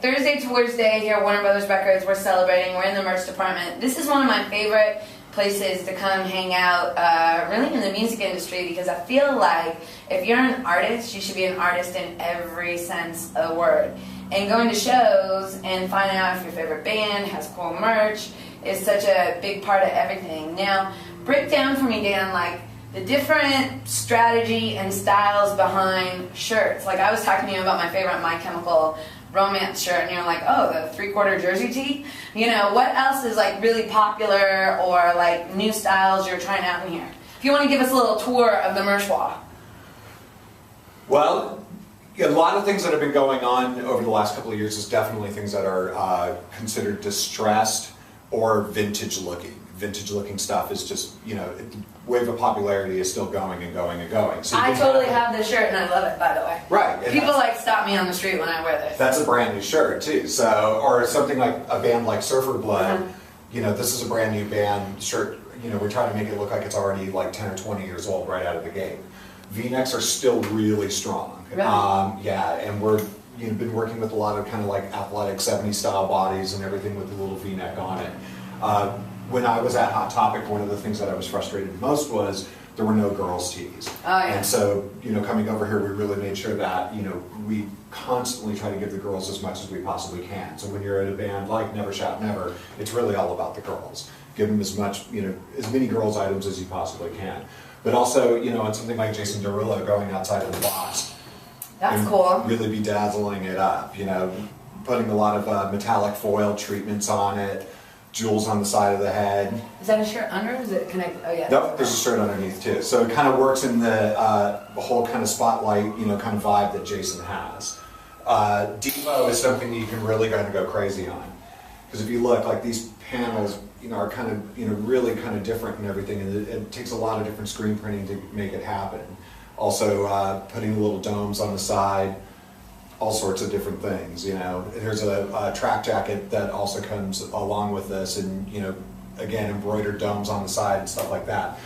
Thursday TOURSday here at Warner Brothers Records. We're celebrating. We're in the merch department. This is one of my favorite places to come hang out, really in the music industry, because I feel like if you're an artist, you should be an artist in every sense of the word. And going to shows and finding out if your favorite band has cool merch is such a big part of everything. Now, break down for me, Dan, like the different strategy and styles behind shirts. Like I was talking to you about my favorite My Chemical Romance shirt, and you're like, oh, the 3/4 jersey tee? You know, what else is like really popular or like new styles you're trying out in here? If you want to give us a little tour of the merch wall. Well, a lot of things that have been going on over the last couple of years is definitely things that are considered distressed or vintage looking. Vintage looking stuff is just, you know, the wave of popularity is still going and going and going. So I totally have this shirt and I love it, by the way. Right. People like stop me on the street when I wear this. That's a brand new shirt too. So, or something like a band like Surfer Blood, you know, this is a brand new band shirt. You know, we're trying to make it look like it's already like 10 or 20 years old right out of the gate. V-necks are still really strong. Really? Yeah, and we're been working with a lot of kind of like athletic 70s style bodies and everything with the little V-neck on it. When I was at Hot Topic, one of the things that I was frustrated most was there were no girls' tees. Oh, yeah. And so, you know, coming over here, we really made sure that, you know, we constantly try to give the girls as much as we possibly can. So when you're at a band like Never Shout Never, it's really all about the girls. Give them as much, you know, as many girls' items as you possibly can. But also, you know, on something like Jason Derulo going outside of the box. That's cool. Really bedazzling it up, you know, putting a lot of metallic foil treatments on it. Jewels on the side of the head. Is that a shirt under? Is it connected? Oh yeah. Nope, there's a shirt underneath too. So it kind of works in the whole kind of spotlight, you know, kind of vibe that Jason has. Devo is something you can really kind of go crazy on, because if you look, like these panels, you know, are kind of, you know, really kind of different and everything, and it takes a lot of different screen printing to make it happen. Also, putting little domes on the side. All sorts of different things, you know. There's a track jacket that also comes along with this, and, you know, again, embroidered domes on the side and stuff like that.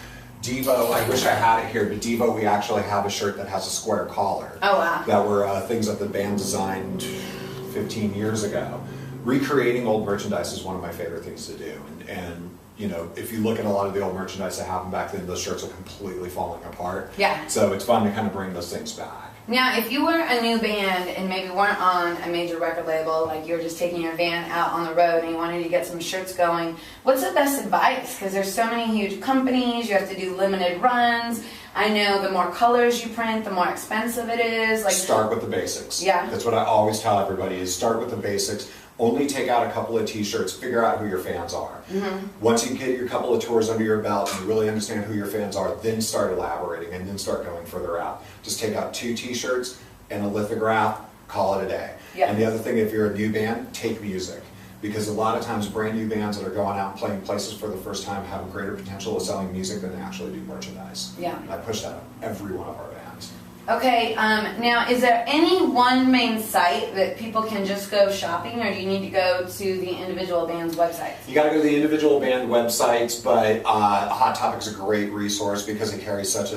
Devo, I wish I had it here, but Devo, we actually have a shirt that has a square collar. Oh, wow. That were things that the band designed 15 years ago. Recreating old merchandise is one of my favorite things to do, and you know, if you look at a lot of the old merchandise that happened back then, those shirts are completely falling apart. Yeah. So it's fun to kind of bring those things back. Now, if you were a new band and maybe weren't on a major record label, like you were just taking your van out on the road and you wanted to get some shirts going, what's the best advice? Because there's so many huge companies, you have to do limited runs. I know the more colors you print, the more expensive it is. Like, start with the basics. Yeah. That's what I always tell everybody, is start with the basics. Only take out a couple of t-shirts, figure out who your fans are. Once you get your couple of tours under your belt and you really understand who your fans are, then start elaborating and then start going further out. Just take out 2 t-shirts and a lithograph, call it a day. Yeah. And the other thing, if you're a new band, take music. Because a lot of times brand new bands that are going out and playing places for the first time have a greater potential of selling music than they actually do merchandise. Yeah. And I push that on every one of our bands. okay, now is there any one main site that people can just go shopping, or do you need to go to the individual band's websites? You got to go to the individual band websites, but Hot Topic's a great resource because they carry such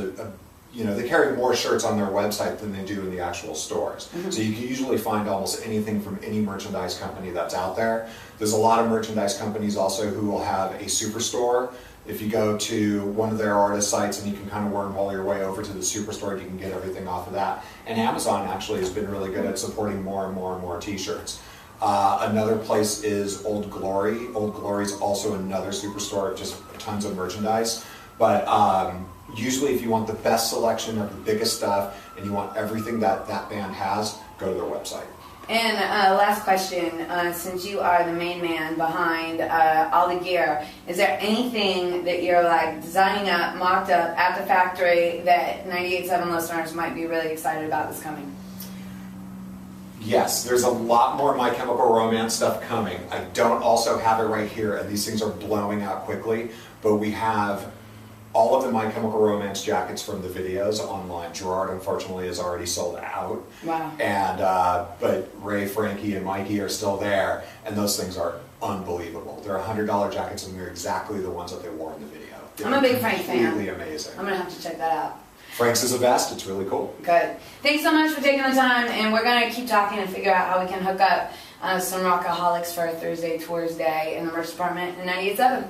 you know, they carry more shirts on their website than they do in the actual stores. So you can usually find almost anything from any merchandise company that's out there. There's a lot of merchandise companies also who will have a superstore. If you go to one of their artist sites and you can kind of wormhole your way over to the superstore, you can get everything off of that. And Amazon actually has been really good at supporting more and more and more t-shirts. Another place is Old Glory. Old Glory is also another superstore, just tons of merchandise. But usually if you want the best selection of the biggest stuff and you want everything that that band has, go to their website. And last question, since you are the main man behind all the gear, is there anything that you're like designing up, mocked up at the factory that 98.7 listeners might be really excited about this coming? Yes, there's a lot more My Chemical Romance stuff coming. I don't also have it right here, and these things are blowing out quickly, but we have all of the My Chemical Romance jackets from the videos online. Gerard, unfortunately, is already sold out. Wow. And but Ray, Frankie, and Mikey are still there, and those things are unbelievable. They're $100 jackets, and they're exactly the ones that they wore in the video. I'm a big Frank fan. Completely amazing. I'm gonna have to check that out. Frank's is the best. It's really cool. Good. Thanks so much for taking the time, and we're gonna keep talking and figure out how we can hook up some Rock-a-holics for Thursday TOURSday in the merch department in 98.7.